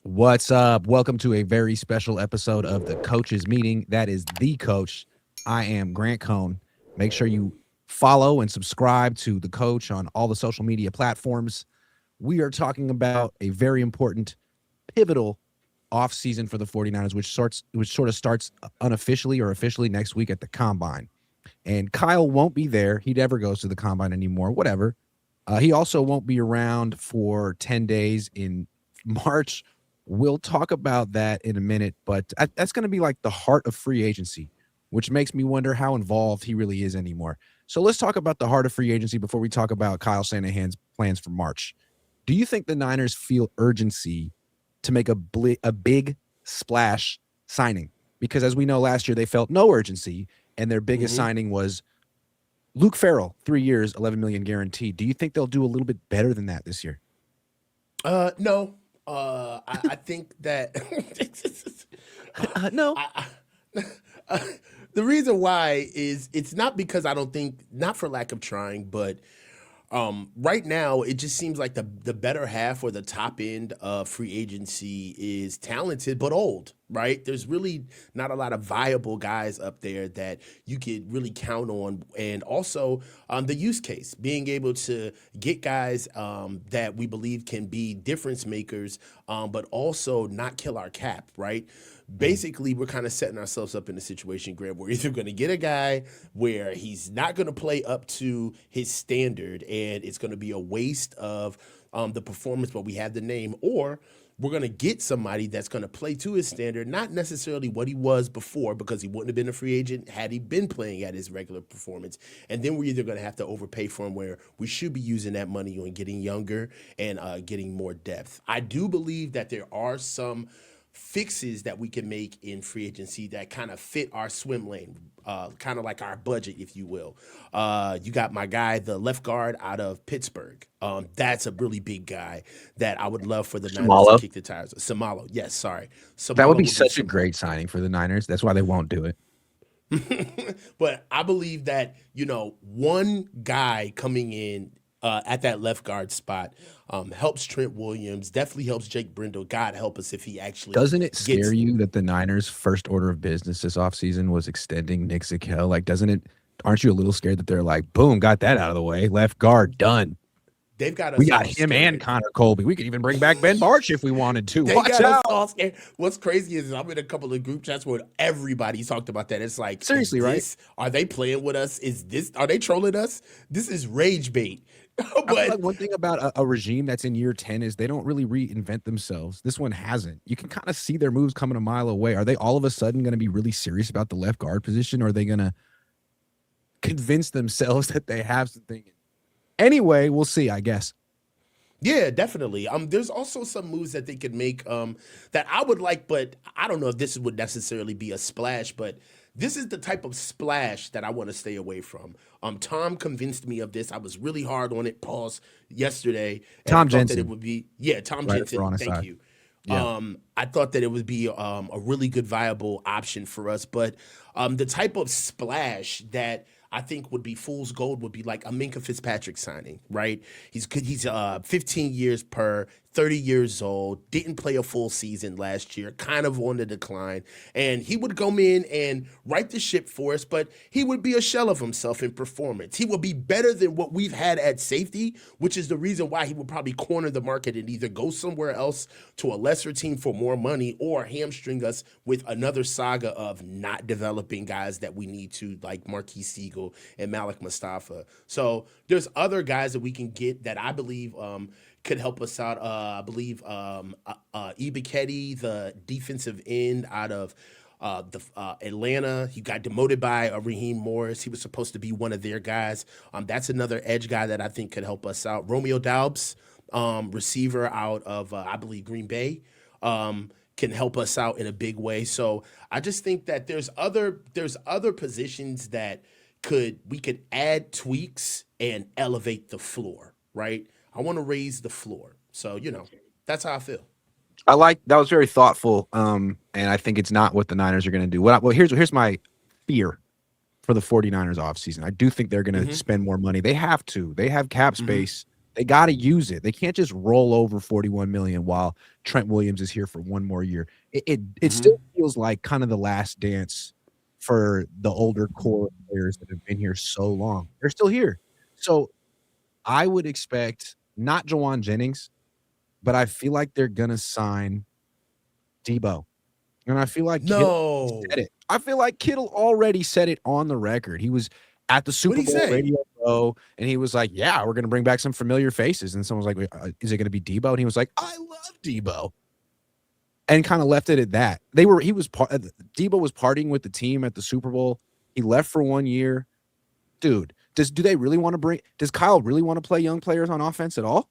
What's up? Welcome to a very special episode of the Coaches Meeting. That is The Coach. I am Grant Cohn. Make sure you follow and subscribe to The Coach on all the social media platforms. We are talking about a very important, pivotal offseason for the 49ers, which sort of starts unofficially or officially next week at the Combine. And Kyle won't be there. He never goes to the Combine anymore, whatever. He also won't be around for 10 days in March. We'll talk about that in a minute, but that's going to be like the heart of free agency, which makes me wonder how involved he really is anymore. So let's talk about the heart of free agency before we talk about Kyle Shanahan's plans for March. Do you think the Niners feel urgency to make a big splash signing? Because as we know, last year they felt no urgency, and their biggest signing was Luke Farrell, 3 years, $11 million guaranteed. Do you think they'll do a little bit better than that this year? No. I think that No. the reason why is it's not because I don't think, not for lack of trying, but right now it just seems like the better half or the top end of free agency is talented but old, right? There's really not a lot of viable guys up there that you could really count on. And also the use case, being able to get guys that we believe can be difference makers, but also not kill our cap, right? Basically, we're kind of setting ourselves up in a situation, Grant, where we're either going to get a guy where he's not going to play up to his standard and it's going to be a waste of the performance, but we have the name, or we're going to get somebody that's going to play to his standard, not necessarily what he was before, because he wouldn't have been a free agent had he been playing at his regular performance. And then we're either going to have to overpay for him, where we should be using that money on getting younger and getting more depth. I do believe that there are some fixes that we can make in free agency that kind of fit our swim lane, kind of like our budget, if you will. You got my guy, the left guard out of Pittsburgh. That's a really big guy that I would love for the Niners to Samalo. kick the tires. Samalo, yes, sorry. That would Samalo be would such a great signing for the Niners. That's why they won't do it. But I believe that, one guy coming in at that left guard spot helps Trent Williams, definitely helps Jake Brindle. God help us if he actually Doesn't it scare gets. you that the Niners' first order of business this offseason was extending Nick Zakel? Like, aren't you a little scared that they're like, boom, got that out of the way, left guard, done. They've got We us got all him and scared. Connor Colby. We could even bring back Ben Barch if we wanted to. They Watch got us out. all scared. What's crazy is I'm in a couple of group chats where everybody talked about that. It's like, Seriously, right? are they playing with us? Are they trolling us? This is rage bait. I feel like But one thing about a regime that's in year 10 is they don't really reinvent themselves. This one hasn't. You can kind of see their moves coming a mile away. Are they all of a sudden going to be really serious about the left guard position? Or are they going to convince themselves that they have something? Anyway, we'll see, I guess. yeah, definitely. There's also some moves that they could make that I would like, but I don't know if this would necessarily be a splash, but this is the type of splash that I want to stay away from. Tom convinced me of this. I was really hard on it, pause, yesterday, and I Tom thought that it Jensen, would be, Tom right if we're on Jensen, his thank side. you. Yeah. I thought that it would be a really good, viable option for us. But the type of splash that I think would be fool's gold would be like a Minka Fitzpatrick signing, right? He's 15 years per, 30 years old, didn't play a full season last year, kind of on the decline. And he would come in and right the ship for us, but he would be a shell of himself in performance. He would be better than what we've had at safety, which is the reason why he would probably corner the market and either go somewhere else to a lesser team for more money or hamstring us with another saga of not developing guys that we need to, like Marquise Siegel and Malik Mustafa. So there's other guys that we can get that I believe could help us out. I believe Ibiketti, the defensive end out of Atlanta. He got demoted by Raheem Morris. He was supposed to be one of their guys. That's another edge guy that I think could help us out. Romeo Doubs, receiver out of I believe Green Bay. Can help us out in a big way. So I just think that there's other positions that we could add tweaks and elevate the floor, right? I want to raise the floor. So, that's how I feel. I like that was very thoughtful. And I think it's not what the Niners are going to do. Here's my fear for the 49ers offseason. I do think they're going to spend more money. They have to. They have cap space. They got to use it. They can't just roll over $41 million while Trent Williams is here for one more year. It Mm-hmm. still feels like kind of the last dance for the older core players that have been here so long. They're still here. So I would expect not Jawan Jennings, but I feel like they're gonna sign Deebo. And I feel like Kittle No. said it. I feel like Kittle already said it on the record. He was at the What'd Super he Bowl say? radio show, and he was like, "Yeah, we're gonna bring back some familiar faces." And someone was like, "Is it gonna be Deebo?" And he was like, "I love Deebo," and kind of left it at that. Deebo was partying with the team at the Super Bowl. He left for 1 year. Dude, do they really want to bring? Does Kyle really want to play young players on offense at all?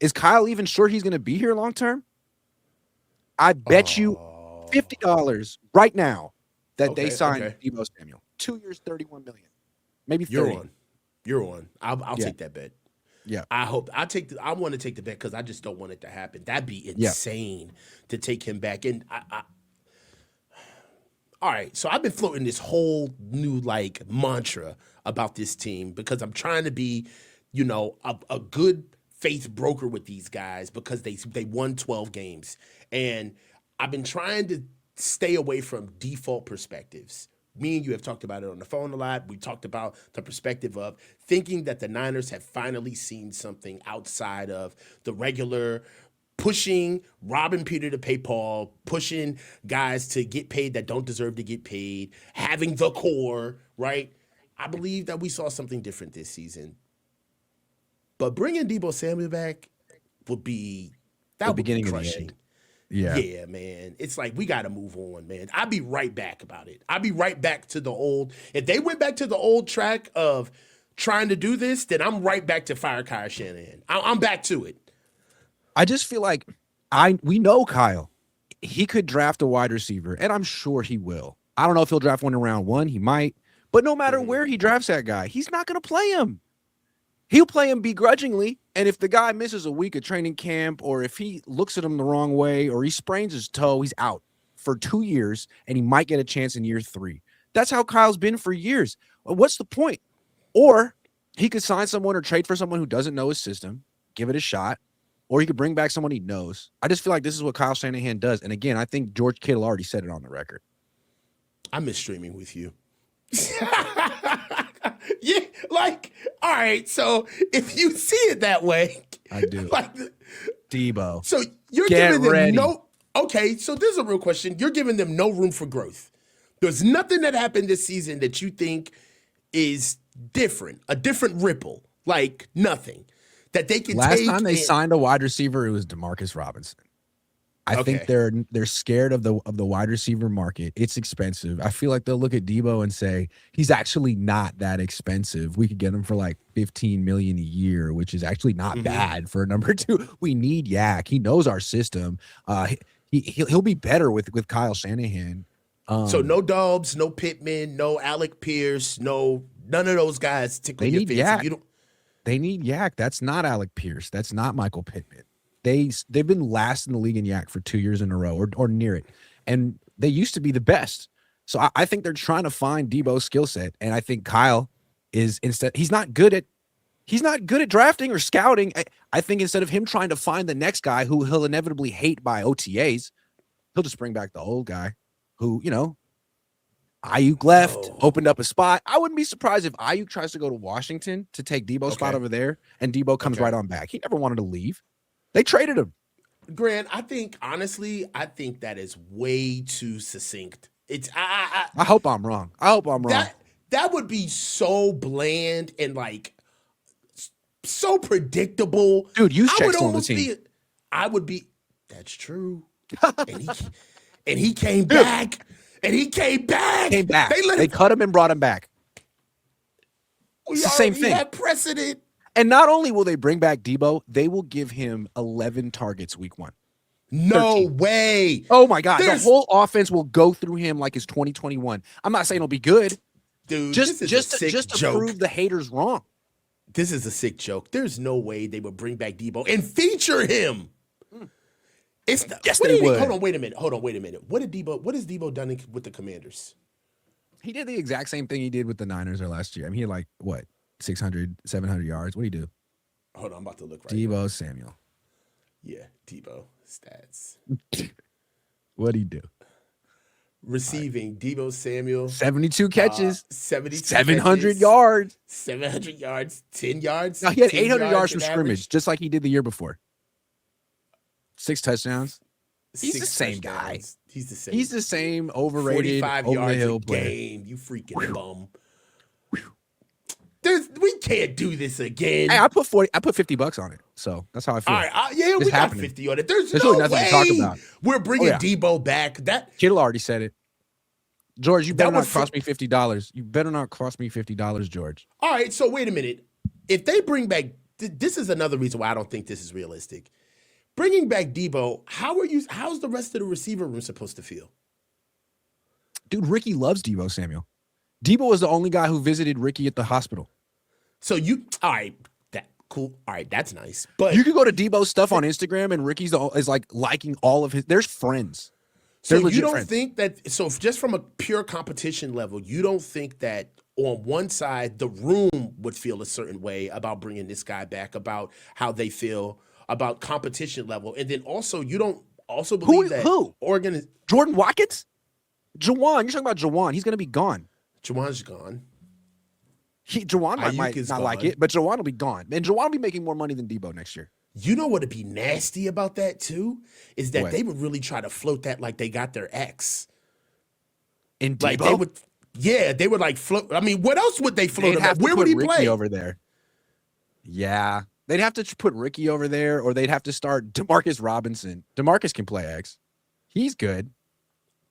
Is Kyle even sure he's going to be here long term? I bet you Oh. $50 right now that they Okay. signed Okay. Deebo Samuel. 2 years, $31 million, maybe You're 30. on. You're on. I'll Yeah, take that bet. yeah, I hope I want to take the bet because I just don't want it to happen. That'd be yeah. insane to take him back. And all right, so I've been floating this whole new like mantra about this team because I'm trying to be, a good faith broker with these guys because they won 12 games. And I've been trying to stay away from default perspectives. Me and you have talked about it on the phone a lot. We talked about the perspective of thinking that the Niners have finally seen something outside of the regular pushing, robbing Peter to pay Paul, pushing guys to get paid that don't deserve to get paid, having the core, right? I believe that we saw something different this season. But bringing Deebo Samuel back would be The that would be beginning of the crushing. end. Yeah. Yeah, man. It's like we got to move on, man. I'll be right back about it. I'll be right back to the old. If they went back to the old track of trying to do this, then I'm right back to fire Kyle Shanahan. I'm back to it. I just feel like we know Kyle. He could draft a wide receiver, and I'm sure he will. I don't know if he'll draft one in round 1. He might. But no matter Mhm. where he drafts that guy, he's not going to play him. He'll play him begrudgingly. And if the guy misses a week of training camp, or if he looks at him the wrong way, or he sprains his toe, he's out for 2 years, and he might get a chance in year 3. That's how Kyle's been for years. What's the point? Or he could sign someone or trade for someone who doesn't know his system, give it a shot, or he could bring back someone he knows. I just feel like this is what Kyle Shanahan does. And again, I think George Kittle already said it on the record. I miss streaming with you. Yeah, like, all right, so if you see it that way, I do. like, Deebo. so you're Get giving them ready. no, okay, so this is a real question. You're giving them no room for growth. There's nothing that happened this season that you think is different, a different ripple, like nothing that they can Last take. time they and, signed a wide receiver, it was DeMarcus Robinson. I think Okay. they're scared of the wide receiver market. It's expensive. I feel like they'll look at Deebo and say he's actually not that expensive. We could get him for like $15 million a year, which is actually not bad for a number 2. We need Yak. He knows our system. He'll be better with Kyle Shanahan. So no Dobbs, no Pittman, no Alec Pierce, none of those guys tickle They your need fancy. Yak. You don't. They need Yak. That's not Alec Pierce. That's not Michael Pittman. They've been last in the league in Yak for 2 years in a row, or near it, and they used to be the best. So I think they're trying to find Deebo's skill set, and I think Kyle is he's not good at drafting or scouting. I think instead of him trying to find the next guy who he'll inevitably hate by OTAs, he'll just bring back the old guy who Ayuk left, Oh, opened up a spot. I wouldn't be surprised if Ayuk tries to go to Washington to take Deebo's spot okay, over there, and Deebo comes okay. right on back. He never wanted to leave. They traded him. Grant, I think that is way too succinct. It's I hope I'm wrong. I hope I'm wrong. that would be so bland and like so predictable. Dude, I Juszczyk's would still on the almost team. be. I would be. That's true. And he came Dude, back. And he came back. came back. They let They him. cut him and brought him back. We It's the same already thing. had precedent. And not only will they bring back Deebo, they will give him 11 targets week 1. No 13. way. Oh my God. There's The whole offense will go through him like it's 2021. I'm not saying it'll be good. dude. Just This is a sick just to joke. prove the haters wrong. This is a sick joke. There's no way they would bring back Deebo and feature him. It's not, Yes, what they did he- would. Hold on, wait a minute. What has Deebo done with the Commanders? He did the exact same thing he did with the Niners last year. I mean, he had like, what, 600, 700 yards? What did he do? Hold on, I'm about to look right now. Deebo Samuel. Yeah, Deebo stats. What'd he do? Receiving, Deebo Samuel, 72 catches, 72 700 catches, yards. 700 yards, 10 yards. No, he had 10 800 yards from in scrimmage, average. just like he did the year before. 6 touchdowns. He's 6 the same guy. touchdowns. He's the same. He's the same overrated, 45 over the yards hill a player. game. You freaking bum. We can't do this again. Hey, I put $50 on it, so that's how I feel. All right, yeah, we got 50 on it. There's no really nothing to talk way about. we're bringing Deebo back. That Kittle already said it. George, you better That not would cost me $50. You better not cost me $50, George. All right, so wait a minute. If they bring back, this is another reason why I don't think this is realistic. Bringing back Deebo, how's the rest of the receiver room supposed to feel? Dude, Ricky loves Deebo Samuel. Deebo was the only guy who visited Ricky at the hospital. So all right, that cool. All right, that's nice. But You could go to Deebo's stuff on Instagram, and Ricky's is like liking all of his. There's friends. so They're you don't friends. think that? So just from a pure competition level, you don't think that on one side the room would feel a certain way about bringing this guy back, about how they feel about competition level, and then also you don't also believe that who Jordan Watkins, Jawan. You're talking about Jawan. He's gonna be gone. Jawan's gone. Jawan might Ayuk not is like gone. it, but Jawan will be gone. And Jawan will be making more money than Deebo next year. You know what would be nasty about that too is that What? they would really try to float that like they got their ex. In Deebo, Like they would, yeah, they would like float. I mean, what else would they float they'd him have at? to Where would put he Ricky play? over there. Yeah, they'd have to put Ricky over there, or they'd have to start Demarcus Robinson. Demarcus can play X. He's good.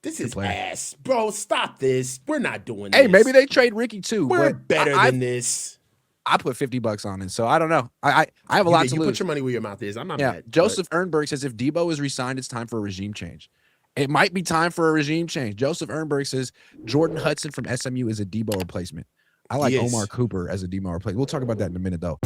This is player. ass, bro. Stop this. We're not doing this. Hey, maybe they trade Ricky too. We're but better than this. I put $50 on it, so I don't know. I have a lot to You lose. put your money where your mouth is. I'm not Yeah, mad. Joseph Ernberg says if Deebo is resigned, it's time for a regime change. It might be time for a regime change. Joseph Ernberg says Jordan Hudson from SMU is a Debo replacement. I like He is. Omar Cooper as a Debo replacement. We'll talk about that in a minute, though.